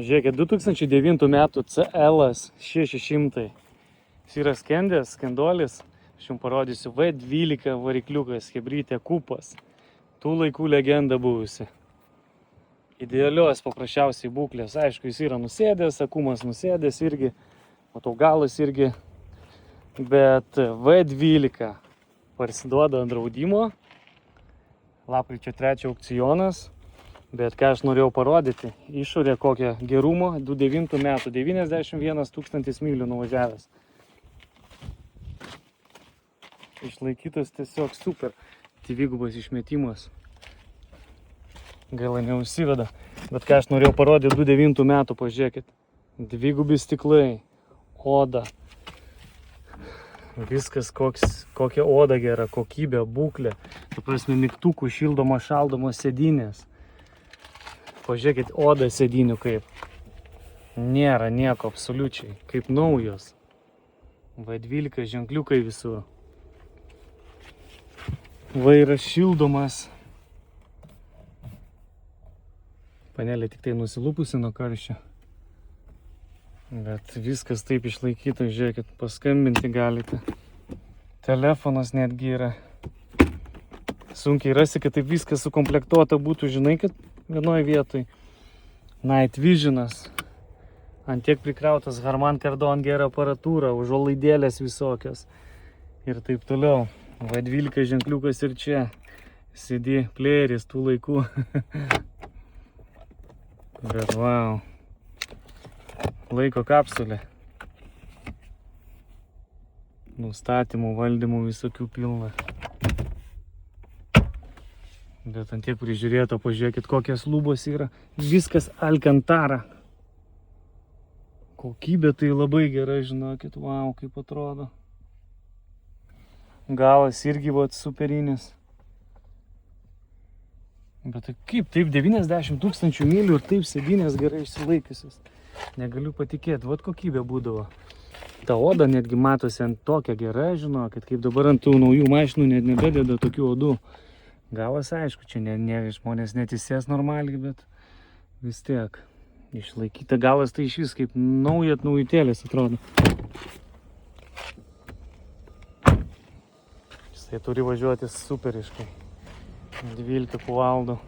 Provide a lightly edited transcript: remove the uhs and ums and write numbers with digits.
Žiūrėkit, 2009 metų CL 600. Jis yra skendęs, skenduolis. Aš jums parodysiu V12 varikliukas, hebrytė kupas. Tų laikų legenda buvusi. Idealios paprasčiausiai būklės. Aišku, jis yra nusėdęs, akumas nusėdęs irgi. Matau, galas irgi. Bet V12 parsiduoda ant draudimo. Lapkričio 3 aukcionas. Bet ką aš norėjau parodyti, išorė kokią gerumo, 2009 metų, 91 000 mylių nuvažiavęs. Išlaikytas tiesiog super, dvigubas išmetimas. Gaila neužsiveda, bet ką aš norėjau parodyti, 2009 metų, pažiūrėkit. Dvigubi stiklai, oda. Viskas kokia oda gera, kokybė, būklė. Ta prasme, mygtukų, šildomos, šaldomos sėdynės. Pažiūrėkit, oda sėdinių kaip. Nėra nieko absoliučiai. Kaip naujos. V12 ženkliukai visur. Vairas šildomas. Panelė tik tai nusilupusi nuo karščio. Bet viskas taip išlaikyta. Žiūrėkit, paskambinti galite. Telefonas netgi yra. Sunkiai rasi, kad taip viskas sukomplektuota būtų, žinai, kad vienoje vietoj. Night Visionas. Ant tiek prikrautas Harman Kardon gera aparatūra, užuolaidėlės visokios. Ir taip toliau. V12 ženkliukas ir čia. CD playeris tų laikų. Bet wow. Laiko kapsulė. Nustatymų, valdymų visokių pilna. Bet ant tiek prižiūrėto, pažiūrėkit, kokios lubos yra. Viskas Alcantara. Kokybė tai labai gera, žinokit. Wow, kaip atrodo. Galas irgi vat superinis. Bet kaip, taip 90 000 mylių ir taip sėdynės gerai išsilaikiusios. Negaliu patikėti, vat kokybė būdavo. Ta oda netgi matosi ant tokia gera, žinokit, kaip dabar ant tų naujų mašinų net nebededa tokių odų. Galas, aišku, čia žmonės netisės normaliai, bet vis tiek išlaikyta. Galas tai iš vis kaip naujutėlis atrodo. Jisai turi važiuoti superiškai. 12 kuvaldo.